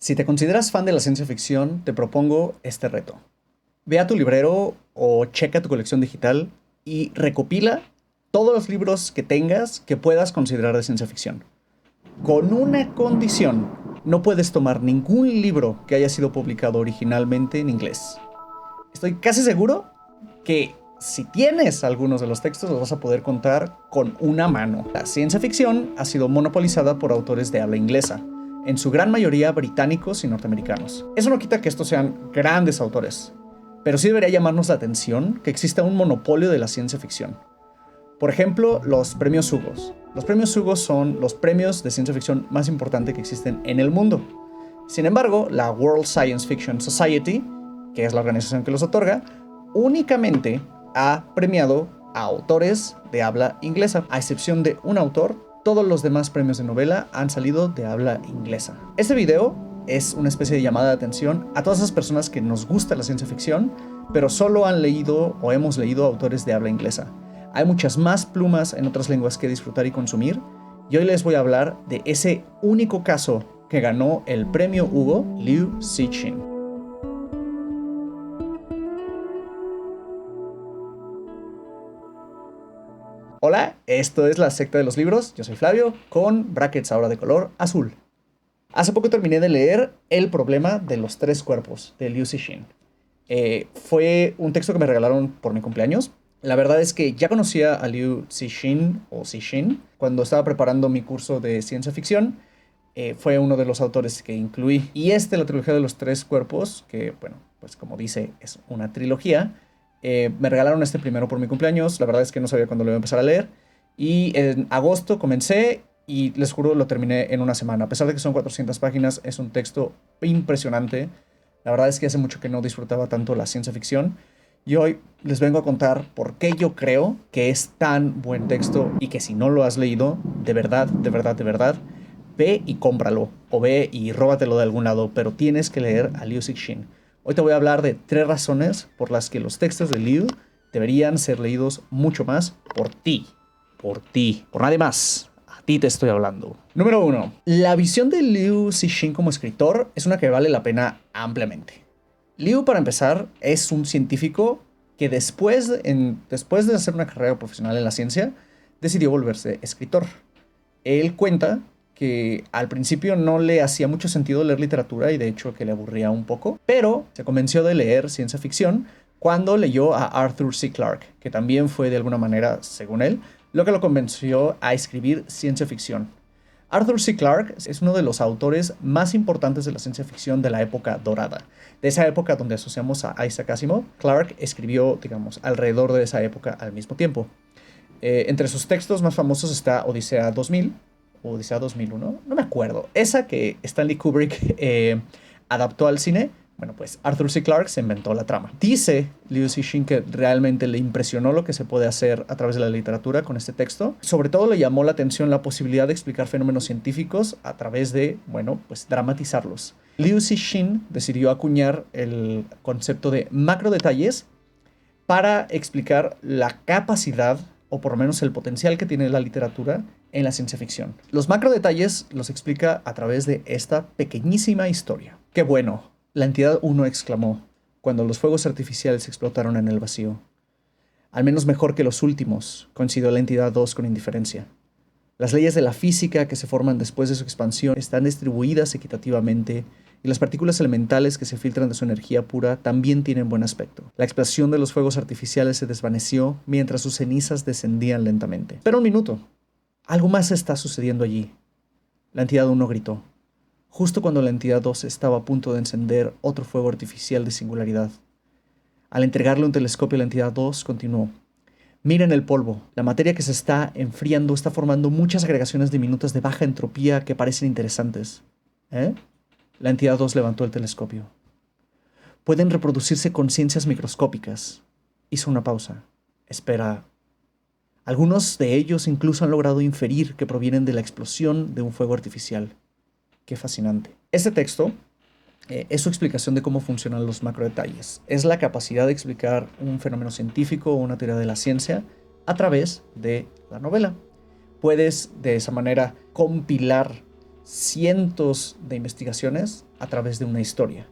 Si te consideras fan de la ciencia ficción, te propongo este reto. Ve a tu librero o checa tu colección digital y recopila todos los libros que tengas que puedas considerar de ciencia ficción. Con una condición: no puedes tomar ningún libro que haya sido publicado originalmente en inglés. Estoy casi seguro que si tienes algunos de los textos los vas a poder contar con una mano. La ciencia ficción ha sido monopolizada por autores de habla inglesa, en su gran mayoría británicos y norteamericanos. Eso no quita que estos sean grandes autores, pero sí debería llamarnos la atención que exista un monopolio de la ciencia ficción. Por ejemplo, los premios Hugo. Los premios Hugo son los premios de ciencia ficción más importantes que existen en el mundo. Sin embargo, la World Science Fiction Society, que es la organización que los otorga, únicamente ha premiado a autores de habla inglesa. A excepción de un autor, todos los demás premios de novela han salido de habla inglesa. Este video es una especie de llamada de atención a todas esas personas que nos gusta la ciencia ficción, pero solo han leído o hemos leído autores de habla inglesa. Hay muchas más plumas en otras lenguas que disfrutar y consumir, y hoy les voy a hablar de ese único caso que ganó el premio Hugo, Liu Cixin. Hola, esto es La Secta de los Libros, yo soy Flavio, con brackets ahora de color azul. Hace poco terminé de leer El problema de los tres cuerpos, de Liu Cixin. Fue un texto que me regalaron por mi cumpleaños. La verdad es que ya conocía a Liu Cixin, o Cixin, cuando estaba preparando mi curso de ciencia ficción. Fue uno de los autores que incluí. Y la trilogía de los tres cuerpos, que, bueno, pues como dice, es una trilogía. Me regalaron este primero por mi cumpleaños. La verdad es que no sabía cuándo lo iba a empezar a leer. Y en agosto comencé y les juro lo terminé en una semana. A pesar de que son 400 páginas, es un texto impresionante. La verdad es que hace mucho que no disfrutaba tanto la ciencia ficción. Y hoy les vengo a contar por qué yo creo que es tan buen texto y que si no lo has leído, de verdad, de verdad, de verdad, ve y cómpralo. O ve y róbatelo de algún lado, pero tienes que leer a Liu Cixin. Hoy te voy a hablar de 3 razones por las que los textos de Liu deberían ser leídos mucho más por ti. Por ti. Por nadie más. A ti te estoy hablando. Número 1. La visión de Liu Cixin como escritor es una que vale la pena ampliamente. Liu, para empezar, es un científico que después de hacer una carrera profesional en la ciencia, decidió volverse escritor. Él cuenta que al principio no le hacía mucho sentido leer literatura y de hecho que le aburría un poco, pero se convenció de leer ciencia ficción cuando leyó a Arthur C. Clarke, que también fue de alguna manera, según él, lo que lo convenció a escribir ciencia ficción. Arthur C. Clarke es uno de los autores más importantes de la ciencia ficción de la época dorada. De esa época donde asociamos a Isaac Asimov, Clarke escribió, digamos, alrededor de esa época al mismo tiempo. Entre sus textos más famosos está Odisea 2000, o Odisea 2001, no me acuerdo. Esa que Stanley Kubrick adaptó al cine. Bueno, pues Arthur C. Clarke se inventó la trama. Dice Liu Cixin que realmente le impresionó lo que se puede hacer a través de la literatura con este texto. Sobre todo le llamó la atención la posibilidad de explicar fenómenos científicos a través de, bueno, pues dramatizarlos. Liu Cixin decidió acuñar el concepto de macrodetalles para explicar la capacidad, o por lo menos el potencial que tiene la literatura en la ciencia ficción. Los macrodetalles los explica a través de esta pequeñísima historia. ¡Qué bueno! La entidad 1 exclamó, cuando los fuegos artificiales explotaron en el vacío. Al menos mejor que los últimos, coincidió la entidad 2 con indiferencia. Las leyes de la física que se forman después de su expansión están distribuidas equitativamente y las partículas elementales que se filtran de su energía pura también tienen buen aspecto. La explosión de los fuegos artificiales se desvaneció mientras sus cenizas descendían lentamente. Espera un minuto. Algo más está sucediendo allí. La entidad 1 gritó, justo cuando la entidad 2 estaba a punto de encender otro fuego artificial de singularidad. Al entregarle un telescopio a la entidad 2, continuó. Miren el polvo. La materia que se está enfriando está formando muchas agregaciones diminutas de baja entropía que parecen interesantes. ¿Eh? La entidad 2 levantó el telescopio. Pueden reproducirse conciencias microscópicas. Hizo una pausa. Espera. Algunos de ellos incluso han logrado inferir que provienen de la explosión de un fuego artificial. Qué fascinante. Este texto es su explicación de cómo funcionan los macrodetalles. Es la capacidad de explicar un fenómeno científico o una teoría de la ciencia a través de la novela. Puedes de esa manera compilar cientos de investigaciones a través de una historia.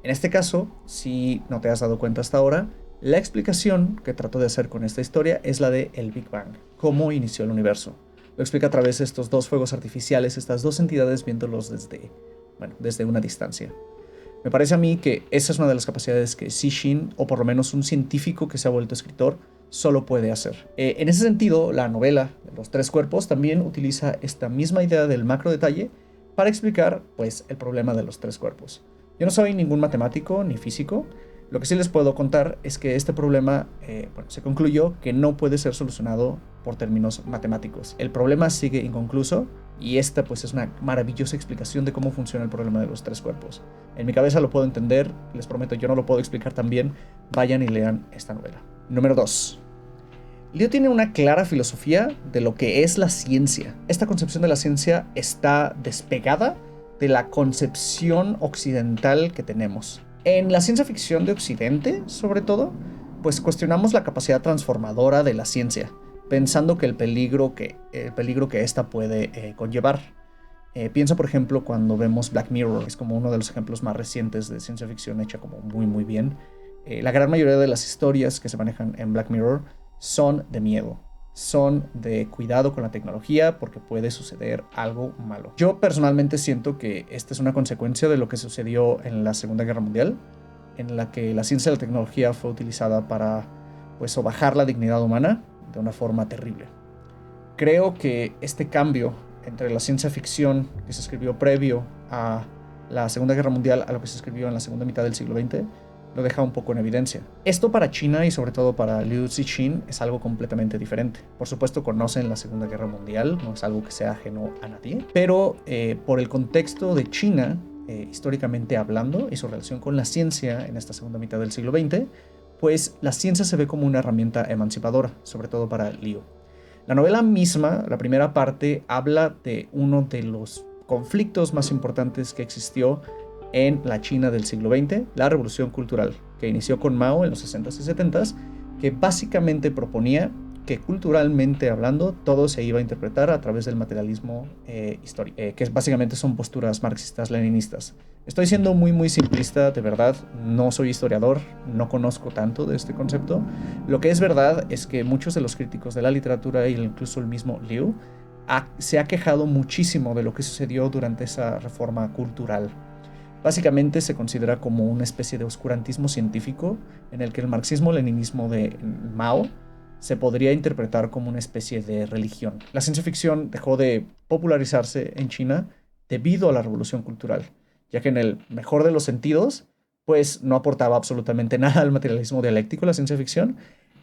En este caso, si no te has dado cuenta hasta ahora, la explicación que trato de hacer con esta historia es la de el Big Bang, cómo inició el universo. Lo explica a través de estos dos fuegos artificiales, estas dos entidades viéndolos desde una distancia. Me parece a mí que esa es una de las capacidades que Cixin, o por lo menos un científico que se ha vuelto escritor, solo puede hacer. En ese sentido, la novela de los tres cuerpos también utiliza esta misma idea del macro detalle para explicar, pues, el problema de los tres cuerpos. Yo no soy ningún matemático ni físico. Lo que sí les puedo contar es que este problema se concluyó que no puede ser solucionado por términos matemáticos. El problema sigue inconcluso y esta pues es una maravillosa explicación de cómo funciona el problema de los tres cuerpos. En mi cabeza lo puedo entender, les prometo, yo no lo puedo explicar tan bien. Vayan y lean esta novela. Número 2. Liu tiene una clara filosofía de lo que es la ciencia. Esta concepción de la ciencia está despegada de la concepción occidental que tenemos. En la ciencia ficción de Occidente, sobre todo, pues cuestionamos la capacidad transformadora de la ciencia, pensando que el peligro que ésta puede conllevar. Pienso, por ejemplo, cuando vemos Black Mirror, es como uno de los ejemplos más recientes de ciencia ficción hecha como muy, muy bien. La gran mayoría de las historias que se manejan en Black Mirror son de miedo, son de cuidado con la tecnología porque puede suceder algo malo. Yo personalmente siento que esta es una consecuencia de lo que sucedió en la Segunda Guerra Mundial, en la que la ciencia y la tecnología fue utilizada para pues sobajar la dignidad humana de una forma terrible. Creo que este cambio entre la ciencia ficción que se escribió previo a la Segunda Guerra Mundial a lo que se escribió en la segunda mitad del siglo XX lo deja un poco en evidencia. Esto para China y sobre todo para Liu Cixin es algo completamente diferente. Por supuesto conocen la Segunda Guerra Mundial, no es algo que sea ajeno a nadie, pero por el contexto de China, históricamente hablando, y su relación con la ciencia en esta segunda mitad del siglo XX, pues la ciencia se ve como una herramienta emancipadora, sobre todo para Liu. La novela misma, la primera parte, habla de uno de los conflictos más importantes que existió en la China del siglo XX, la Revolución Cultural, que inició con Mao en los 60s y 70s, que básicamente proponía que culturalmente hablando todo se iba a interpretar a través del materialismo histórico, que básicamente son posturas marxistas-leninistas. Estoy siendo muy muy simplista, de verdad, no soy historiador, no conozco tanto de este concepto. Lo que es verdad es que muchos de los críticos de la literatura e incluso el mismo Liu se ha quejado muchísimo de lo que sucedió durante esa reforma cultural. Básicamente se considera como una especie de oscurantismo científico en el que el marxismo-leninismo de Mao se podría interpretar como una especie de religión. La ciencia ficción dejó de popularizarse en China debido a la revolución cultural, ya que en el mejor de los sentidos, pues no aportaba absolutamente nada al materialismo dialéctico la ciencia ficción.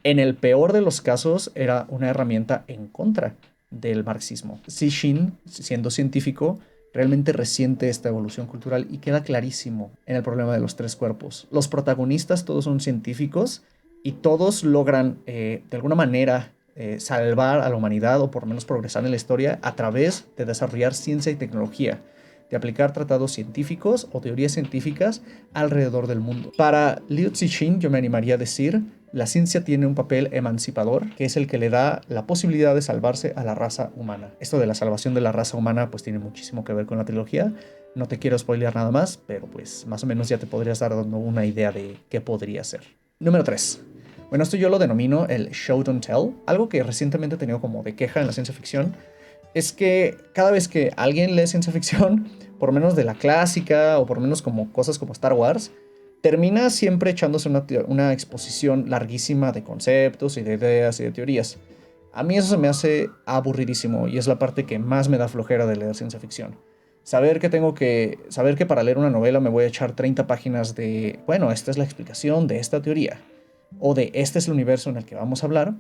En el peor de los casos era una herramienta en contra del marxismo. Cixin, siendo científico, realmente resiente esta evolución cultural y queda clarísimo en el problema de los tres cuerpos. Los protagonistas todos son científicos y todos logran de alguna manera salvar a la humanidad o por lo menos progresar en la historia a través de desarrollar ciencia y tecnología, de aplicar tratados científicos o teorías científicas alrededor del mundo. Para Liu Cixin yo me animaría a decir: la ciencia tiene un papel emancipador, que es el que le da la posibilidad de salvarse a la raza humana. Esto de la salvación de la raza humana pues tiene muchísimo que ver con la trilogía. No te quiero spoilear nada más, pero pues más o menos ya te podrías dar dando una idea de qué podría ser. Número 3. Bueno, esto yo lo denomino el show don't tell. Algo que recientemente he tenido como de queja en la ciencia ficción es que cada vez que alguien lee ciencia ficción, por lo menos de la clásica o por lo menos como cosas como Star Wars, termina siempre echándose una exposición larguísima de conceptos y de ideas y de teorías. A mí eso se me hace aburridísimo y es la parte que más me da flojera de leer ciencia ficción. Saber que para leer una novela me voy a echar 30 páginas de, bueno, esta es la explicación de esta teoría, o de este es el universo en el que vamos a hablar,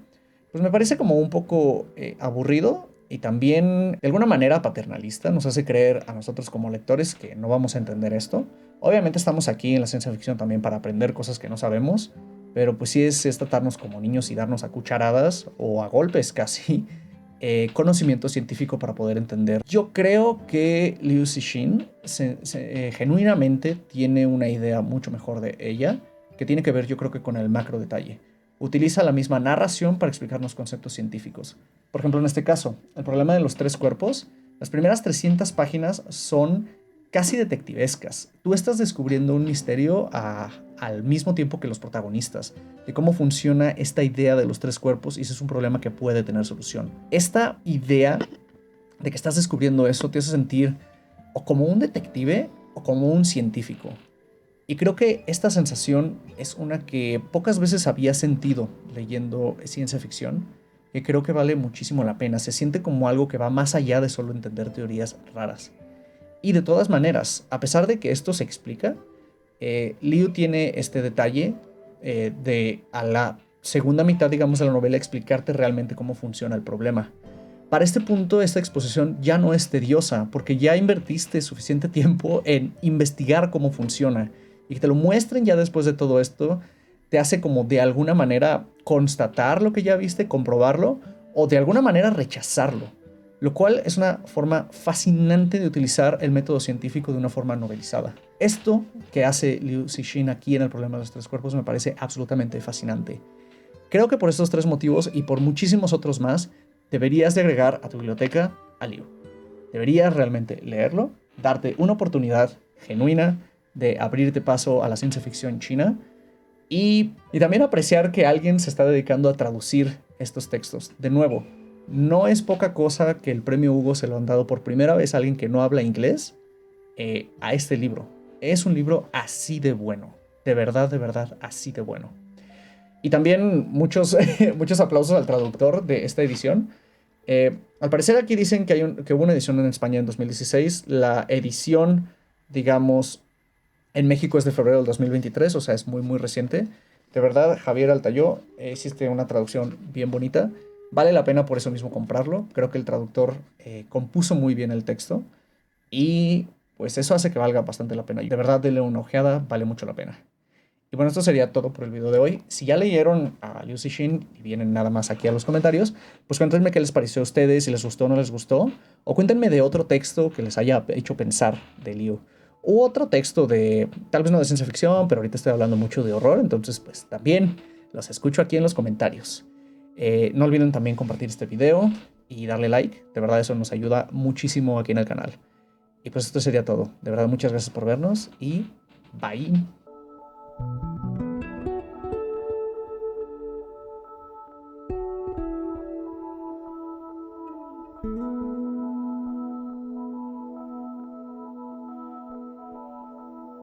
pues me parece como un poco aburrido y también de alguna manera paternalista. Nos hace creer a nosotros como lectores que no vamos a entender esto. Obviamente estamos aquí en la ciencia ficción también para aprender cosas que no sabemos, pero pues sí es tratarnos como niños y darnos a cucharadas o a golpes casi conocimiento científico para poder entender. Yo creo que Liu Cixin genuinamente tiene una idea mucho mejor de ella, que tiene que ver yo creo que con el macro detalle. Utiliza la misma narración para explicarnos conceptos científicos. Por ejemplo, en este caso, el problema de los tres cuerpos Las primeras 300 páginas son casi detectivescas. Tú estás descubriendo un misterio al mismo tiempo que los protagonistas, de cómo funciona esta idea de los tres cuerpos, y ese es un problema que puede tener solución. Esta idea de que estás descubriendo eso te hace sentir o como un detective o como un científico. Y creo que esta sensación es una que pocas veces había sentido leyendo ciencia ficción, que creo que vale muchísimo la pena. Se siente como algo que va más allá de solo entender teorías raras. Y de todas maneras, a pesar de que esto se explica, Liu tiene este detalle de a la segunda mitad, digamos, de la novela explicarte realmente cómo funciona el problema. Para este punto, esta exposición ya no es tediosa, porque ya invertiste suficiente tiempo en investigar cómo funciona. Y que te lo muestren ya después de todo esto, te hace como de alguna manera constatar lo que ya viste, comprobarlo, o de alguna manera rechazarlo. Lo cual es una forma fascinante de utilizar el método científico de una forma novelizada. Esto que hace Liu Cixin aquí en El problema de los tres cuerpos me parece absolutamente fascinante. Creo que por estos tres motivos y por muchísimos otros más, deberías de agregar a tu biblioteca a Liu. Deberías realmente leerlo, darte una oportunidad genuina de abrirte paso a la ciencia ficción china y también apreciar que alguien se está dedicando a traducir estos textos. De nuevo, no es poca cosa que el premio Hugo se lo han dado por primera vez a alguien que no habla inglés a este libro. Es un libro así de bueno. De verdad, así de bueno. Y también muchos, muchos aplausos al traductor de esta edición. Al parecer aquí dicen que hubo una edición en España en 2016. La edición, digamos, en México es de febrero del 2023, o sea, es muy, muy reciente. De verdad, Javier Altayó hiciste una traducción bien bonita. Vale la pena por eso mismo comprarlo. Creo que el traductor compuso muy bien el texto y pues eso hace que valga bastante la pena. Y de verdad, denle una ojeada, vale mucho la pena. Y bueno, esto sería todo por el video de hoy. Si ya leyeron a Liu Cixin y vienen nada más aquí a los comentarios, pues cuéntenme qué les pareció a ustedes, si les gustó o no les gustó. O cuéntenme de otro texto que les haya hecho pensar de Liu. U otro texto de, tal vez no de ciencia ficción, pero ahorita estoy hablando mucho de horror, entonces pues también los escucho aquí en los comentarios. No olviden también compartir este video y darle like. De verdad eso nos ayuda muchísimo aquí en el canal. Y pues esto sería todo. De verdad muchas gracias por vernos y bye.